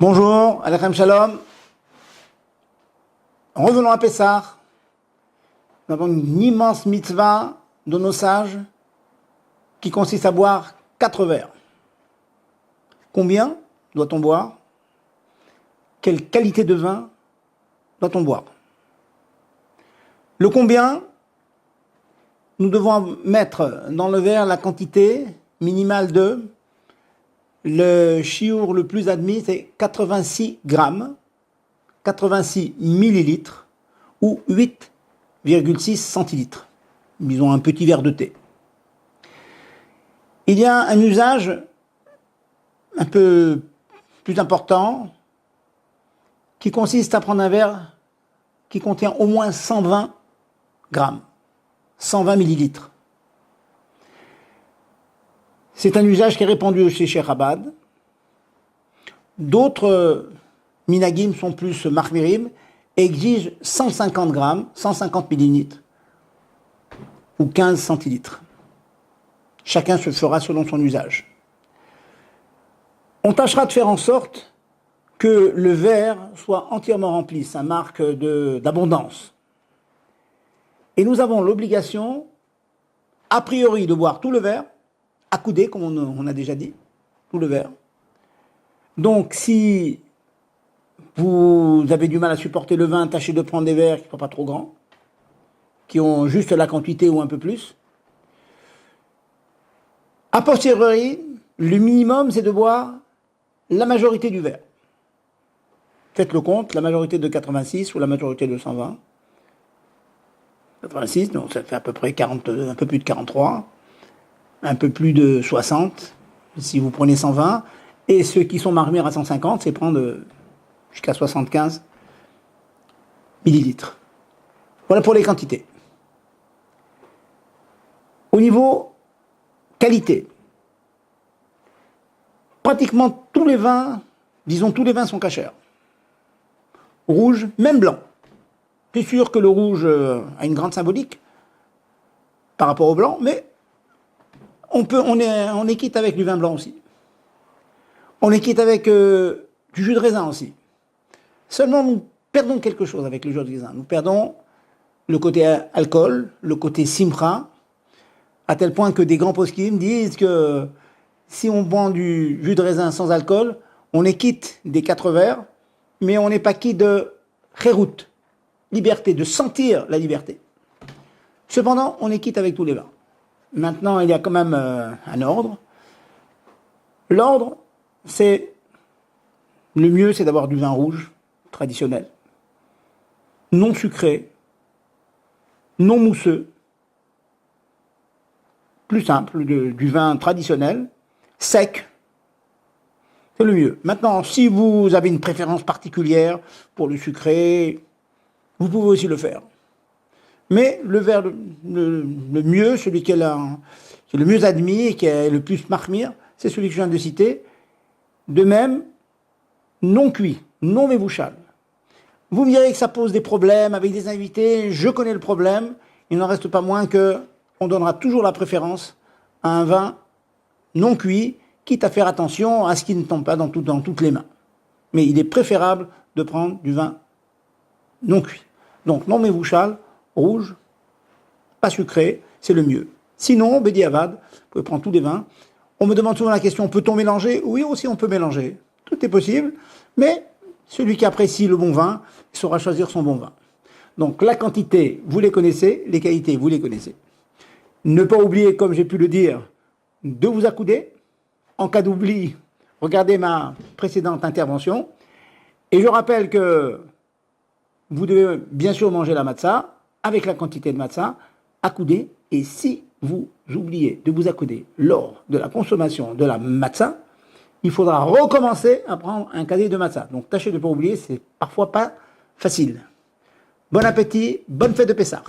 Bonjour, Alechem Shalom. Revenons à Pessah. Nous avons une immense mitzvah de nos sages qui consiste à boire 4 verres. Combien doit-on boire? Quelle qualité de vin doit-on boire? Le combien, nous devons mettre dans le verre la quantité minimale de, le chiour le plus admis, c'est 86 grammes, 86 millilitres ou 8,6 centilitres. Ils ont un petit verre de thé. Il y a un usage un peu plus important qui consiste à prendre un verre qui contient au moins 120 grammes, 120 millilitres. C'est un usage qui est répandu chez Cheikh Chabad. D'autres minagim sont plus marmirim et exigent 150 grammes, 150 millilitres ou 15 centilitres. Chacun se fera selon son usage. On tâchera de faire en sorte que le verre soit entièrement rempli. Ça marque d'abondance. Et nous avons l'obligation, a priori, de boire tout le verre, accoudé, comme on a déjà dit, tout le verre. Donc, si vous avez du mal à supporter le vin, tâchez de prendre des verres qui ne sont pas trop grands, qui ont juste la quantité ou un peu plus. A posteriori, le minimum, c'est de boire la majorité du verre. Faites le compte, la majorité de 86 ou la majorité de 120. 86, donc ça fait à peu près 40, un peu plus de 43, un peu plus de 60, si vous prenez 120. Et ceux qui sont marmires à 150, c'est prendre jusqu'à 75 millilitres. Voilà pour les quantités. Au niveau qualité, pratiquement tous les vins, disons tous les vins sont cachers. Rouge, même blanc. C'est sûr que le rouge a une grande symbolique par rapport au blanc, mais on est quitte avec du vin blanc aussi. On est quitte avec du jus de raisin aussi. Seulement, nous perdons quelque chose avec le jus de raisin. Nous perdons le côté alcool, le côté simra, à tel point que des grands poskim disent que si on boit du jus de raisin sans alcool, on est quitte des 4 verres, mais on n'est pas quitte de chérout, liberté, de sentir la liberté. Cependant, on est quitte avec tous les vins. Maintenant, il y a quand même un ordre. L'ordre, c'est le mieux, c'est d'avoir du vin rouge traditionnel, non sucré, non mousseux, plus simple, du vin traditionnel, sec. C'est le mieux. Maintenant, si vous avez une préférence particulière pour le sucré, vous pouvez aussi le faire. Mais le verre le mieux, celui qui est le mieux admis et qui est le plus marmire, c'est celui que je viens de citer. De même, non cuit, non mévouchal. Vous me direz que ça pose des problèmes avec des invités, je connais le problème. Il n'en reste pas moins qu'on donnera toujours la préférence à un vin non cuit, quitte à faire attention à ce qu'il ne tombe pas dans toutes les mains. Mais il est préférable de prendre du vin non cuit. Donc non mévouchal, rouge, pas sucré, c'est le mieux. Sinon, Bedi Avad, vous pouvez prendre tous les vins. On me demande souvent la question, peut-on mélanger? Oui, aussi on peut mélanger. Tout est possible, mais celui qui apprécie le bon vin, il saura choisir son bon vin. Donc la quantité, vous les connaissez, les qualités, vous les connaissez. Ne pas oublier, comme j'ai pu le dire, de vous accouder. En cas d'oubli, regardez ma précédente intervention. Et je rappelle que vous devez bien sûr manger la matzah, avec la quantité de matzah, accoudé. Et si vous oubliez de vous accouder lors de la consommation de la matzah, il faudra recommencer à prendre un cadet de matzah. Donc tâchez de ne pas oublier, c'est parfois pas facile. Bon appétit, bonne fête de Pessah.